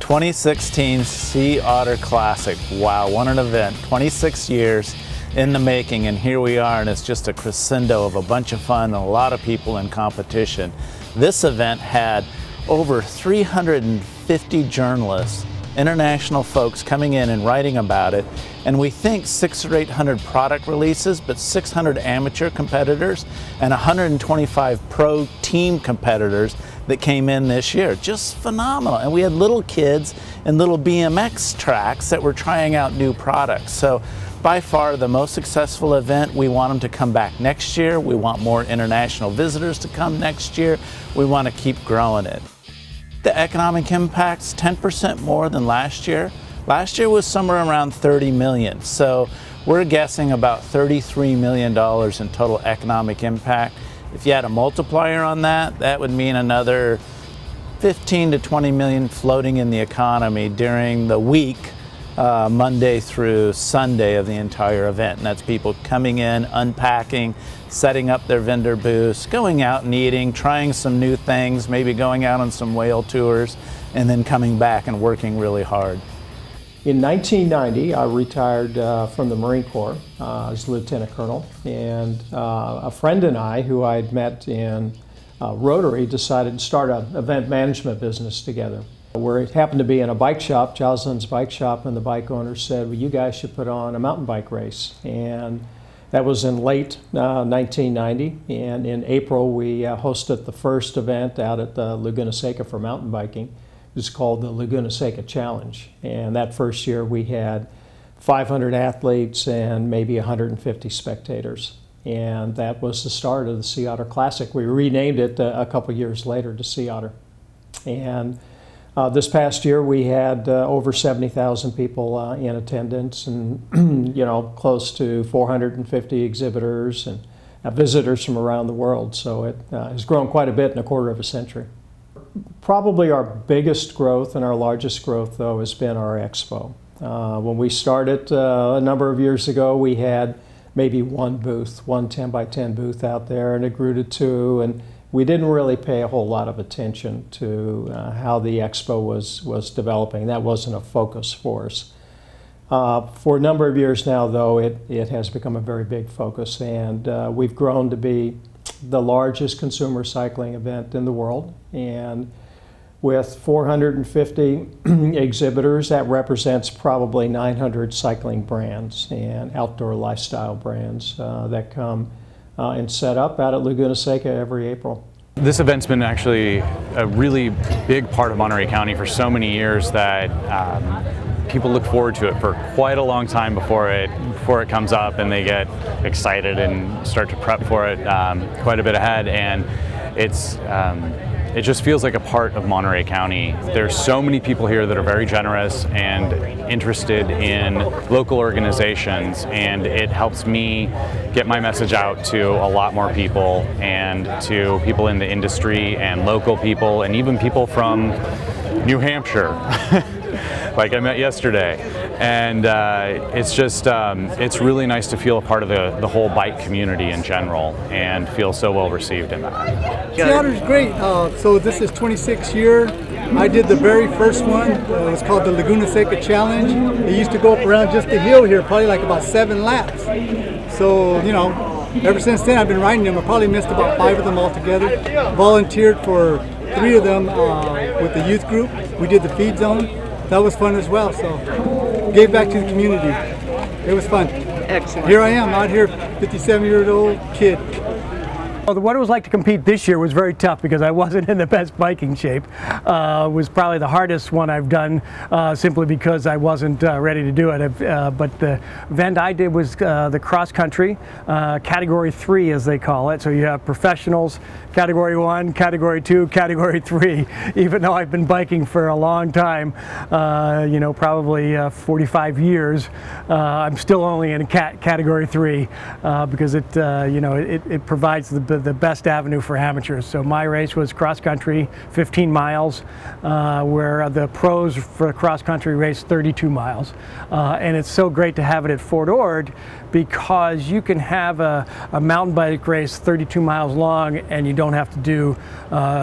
2016 Sea Otter Classic. Wow, what an event. 26 years in the making, and here we are, and it's just a crescendo of a bunch of fun and a lot of people in competition. This event had over 350 journalists, international folks coming in and writing about it, and we think 600 or 800 product releases, but 600 amateur competitors and 125 pro team competitors that came in this year. Just phenomenal. And we had little kids and little BMX tracks that were trying out new products. So by far the most successful event. We want them to come back next year. We want more international visitors to come next year. We want to keep growing it. The economic impact's 10% more than last year. Last year was somewhere around 30 million. So we're guessing about $33 million in total economic impact. If you had a multiplier on that, that would mean another 15 to 20 million floating in the economy during the week, Monday through Sunday of the entire event. And that's people coming in, unpacking, setting up their vendor booths, going out and eating, trying some new things, maybe going out on some whale tours, and then coming back and working really hard. In 1990, I retired from the Marine Corps as Lieutenant Colonel, and a friend and I, who I had met in Rotary, decided to start an event management business together. Where it happened to be in a bike shop, Joslin's bike shop, and the bike owner said, well, you guys should put on a mountain bike race. And that was in late 1990, and in April we hosted the first event out at the Laguna Seca for mountain biking. It was called the Laguna Seca Challenge, and that first year we had 500 athletes and maybe 150 spectators. And that was the start of the Sea Otter Classic. We renamed it a couple years later to Sea Otter. And this past year we had over 70,000 people in attendance, and close to 450 exhibitors and visitors from around the world. So it has grown quite a bit in a quarter of a century. Probably our biggest growth and our largest growth, though, has been our expo. When we started a number of years ago, we had maybe one booth, one 10 by 10 booth out there, and it grew to two. And we didn't really pay a whole lot of attention to how the expo was developing. That wasn't a focus for us. For a number of years now, though, it has become a very big focus, and we've grown to be the largest consumer cycling event in the world. And with 450 exhibitors, that represents probably 900 cycling brands and outdoor lifestyle brands that come and set up out at Laguna Seca every April. This event's been actually a really big part of Monterey County for so many years that people look forward to it for quite a long time before it comes up, and they get excited and start to prep for it quite a bit ahead. And it just feels like a part of Monterey County. There's so many people here that are very generous and interested in local organizations, and it helps me get my message out to a lot more people, and to people in the industry and local people, and even people from New Hampshire like I met yesterday. And it's just, it's really nice to feel a part of the whole bike community in general and feel so well received in that. Sea Otter's great. So this is 26th year. I did the very first one. It was called the Laguna Seca Challenge. It used to go up around just the hill here, probably like about 7 laps. So, ever since then I've been riding them. I probably missed about 5 of them altogether. Volunteered for 3 of them with the youth group. We did the feed zone. That was fun as well. So gave back to the community. It was fun. Excellent. Here I am out here, 57-year-old kid. What it was like to compete this year was very tough because I wasn't in the best biking shape. It was probably the hardest one I've done simply because I wasn't ready to do it. But the event I did was the cross country, category 3 as they call it. So you have professionals, category 1, category 2, category 3. Even though I've been biking for a long time, probably 45 years, I'm still only in category 3 because it provides the the best avenue for amateurs. So my race was cross country, 15 miles, where the pros for cross country race 32 miles. And it's so great to have it at Fort Ord because you can have a mountain bike race 32 miles long and you don't have to do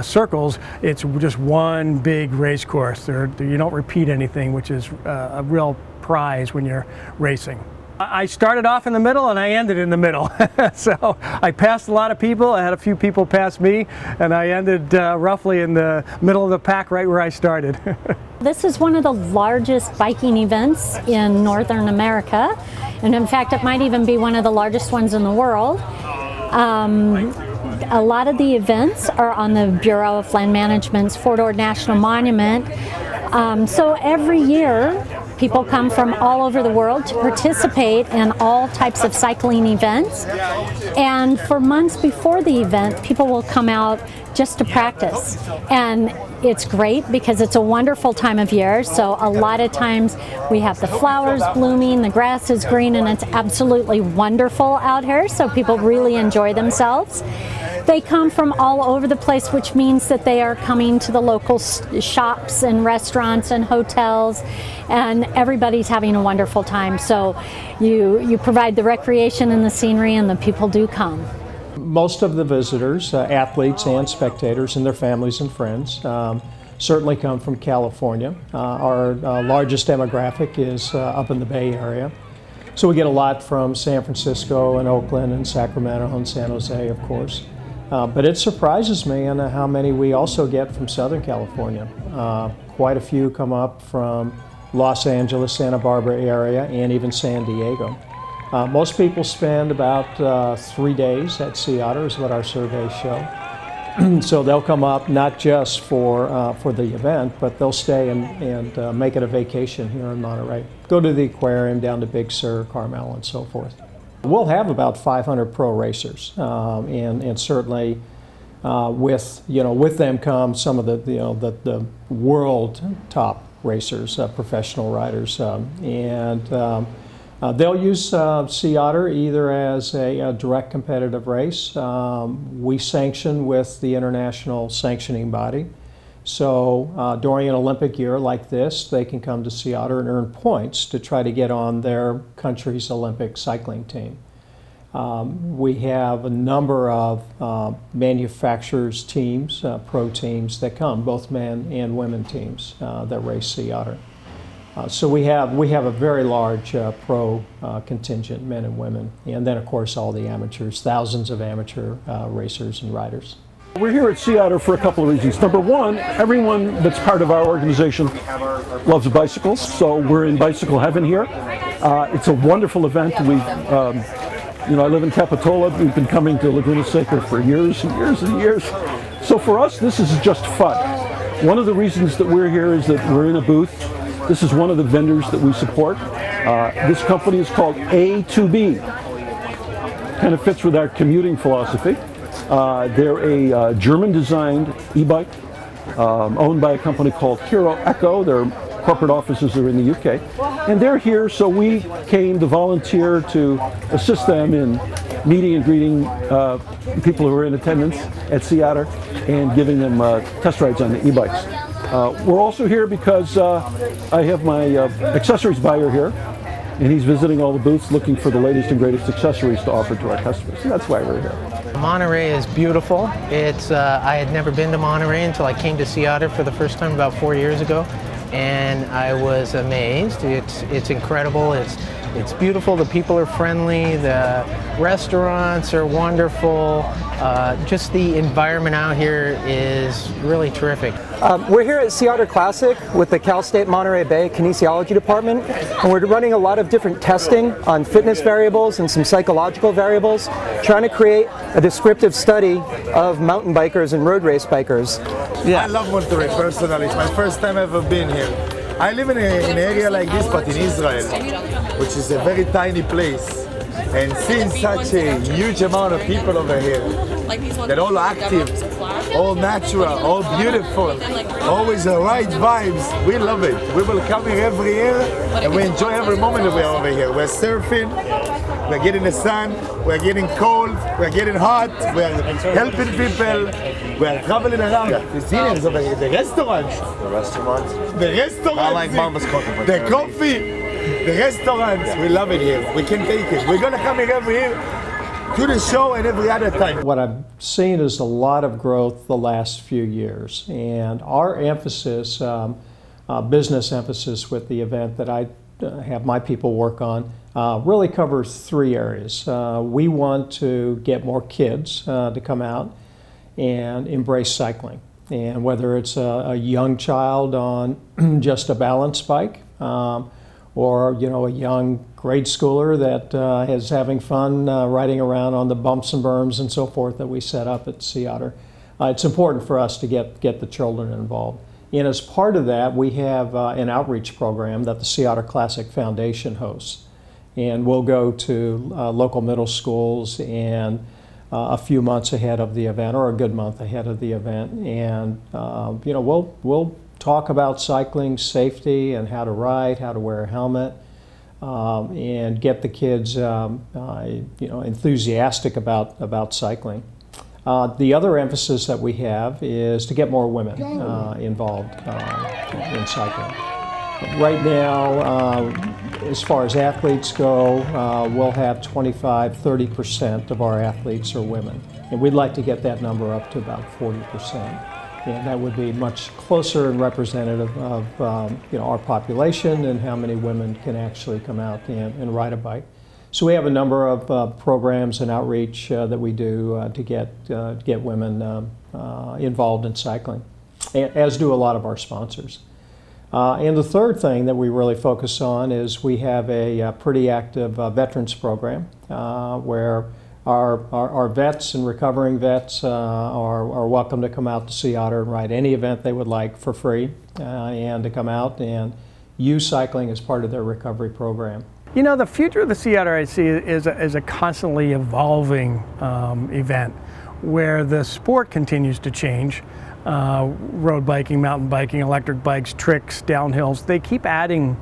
circles. It's just one big race course. You don't repeat anything, which is a real prize when you're racing. I started off in the middle and I ended in the middle. So I passed a lot of people. I had a few people pass me, and I ended roughly in the middle of the pack right where I started. This is one of the largest biking events in Northern America, and in fact it might even be one of the largest ones in the world. A lot of the events are on the Bureau of Land Management's Fort Ord National Monument. So every year people come from all over the world to participate in all types of cycling events. And for months before the event, people will come out just to practice. And it's great because it's a wonderful time of year. So a lot of times we have the flowers blooming, the grass is green, and it's absolutely wonderful out here. So people really enjoy themselves. They come from all over the place, which means that they are coming to the local shops and restaurants and hotels, and everybody's having a wonderful time. So you provide the recreation and the scenery, and the people do come. Most of the visitors, athletes and spectators and their families and friends, certainly come from California. Our largest demographic is up in the Bay Area. So we get a lot from San Francisco and Oakland and Sacramento and San Jose, of course. But it surprises me on how many we also get from Southern California. Quite a few come up from Los Angeles, Santa Barbara area, and even San Diego. Most people spend about 3 days at Sea Otter, is what our surveys show. So they'll come up not just for the event, but they'll stay and make it a vacation here in Monterey. Go to the aquarium, down to Big Sur, Carmel, and so forth. We'll have about 500 pro racers, and certainly with them come some of the world top racers, professional riders, and they'll use Sea Otter either as a direct competitive race. We sanction with the international sanctioning body. So during an Olympic year like this, they can come to Sea Otter and earn points to try to get on their country's Olympic cycling team. We have a number of manufacturers teams, pro teams that come, both men and women teams that race Sea Otter. So we have a very large pro contingent, men and women, and then of course all the amateurs, thousands of amateur racers and riders. We're here at Sea Otter for a couple of reasons. Number one, everyone that's part of our organization loves bicycles, so we're in bicycle heaven here. It's a wonderful event. I live in Capitola. We've been coming to Laguna Seca for years and years and years. So for us, this is just fun. One of the reasons that we're here is that we're in a booth. This is one of the vendors that we support. This company is called A2B. Kind of fits with our commuting philosophy. They're a German-designed e-bike owned by a company called Hero Echo. Their corporate offices are in the UK. And they're here, so we came to volunteer to assist them in meeting and greeting people who are in attendance at Sea Otter and giving them test rides on the e-bikes. We're also here because I have my accessories buyer here, and he's visiting all the booths looking for the latest and greatest accessories to offer to our customers. And that's why we're here. Monterey is beautiful. I had never been to Monterey until I came to Sea Otter for the first time about 4 years ago, and I was amazed. It's incredible. It's beautiful. The people are friendly. The restaurants are wonderful. Just the environment out here is really terrific. We're here at Sea Otter Classic with the Cal State Monterey Bay Kinesiology Department, and we're running a lot of different testing on fitness variables and some psychological variables, trying to create a descriptive study of mountain bikers and road race bikers. Yeah. I love Monterey personally. It's my first time ever been here. I live in an area like this, but in Israel, which is a very tiny place. And seeing such a huge amount of people over here, they're all active, all natural, all beautiful, always the right vibes. We love it. We will come here every year, and we enjoy every moment that we're over here. We're surfing, we're getting the sun, we're getting cold, we're getting hot, we're helping people, we're traveling around. The restaurants. The restaurants? The restaurants. I like Mama's cooking. The coffee. The restaurants. We love it here. We can take it. We're going to come here every year to the show and every other time. What I've seen is a lot of growth the last few years, and our emphasis, business emphasis with the event that I have my people work on, really covers three areas. We want to get more kids to come out and embrace cycling, and whether it's a young child on just a balance bike, or a young grade schooler that is having fun riding around on the bumps and berms and so forth that we set up at Sea Otter. It's important for us to get the children involved. And as part of that, we have an outreach program that the Sea Otter Classic Foundation hosts. And we'll go to local middle schools and a few months ahead of the event, or a good month ahead of the event. And we'll talk about cycling safety and how to ride, how to wear a helmet, and get the kids enthusiastic about cycling. The other emphasis that we have is to get more women involved in cycling. Right now, as far as athletes go, we'll have 25–30% of our athletes are women. And we'd like to get that number up to about 40%. And that would be much closer and representative of our population and how many women can actually come out and ride a bike. So we have a number of programs and outreach that we do to get women involved in cycling, as do a lot of our sponsors. And the third thing that we really focus on is we have a pretty active veterans program where our vets and recovering vets are welcome to come out to Sea Otter and ride any event they would like for free, and to come out and use cycling as part of their recovery program. The future of the Sea Otter I see is a constantly evolving event where the sport continues to change. Road biking, mountain biking, electric bikes, tricks, downhills, they keep adding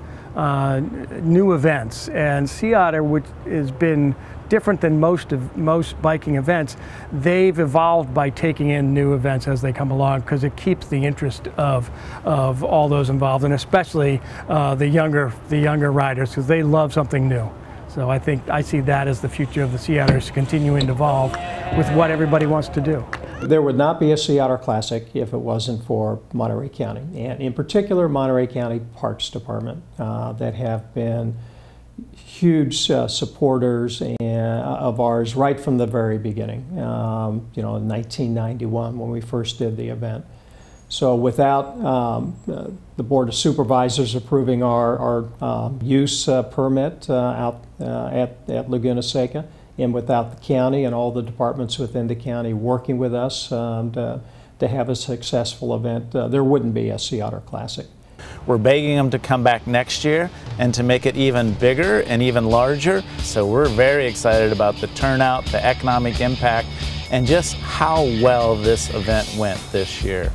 new events. And Sea Otter, which has been different than most biking events, they've evolved by taking in new events as they come along, because it keeps the interest of all those involved, and especially the younger riders, because they love something new. So I think I see that as the future of the Sea Otters, continuing to evolve with what everybody wants to do. There would not be a Sea Otter Classic if it wasn't for Monterey County, and in particular Monterey County Parks Department, that have been huge supporters of ours right from the very beginning, in 1991 when we first did the event. So without the Board of Supervisors approving our use permit out at Laguna Seca, and without the county and all the departments within the county working with us to have a successful event, there wouldn't be a Sea Otter Classic. We're begging them to come back next year and to make it even bigger and even larger. So we're very excited about the turnout, the economic impact, and just how well this event went this year.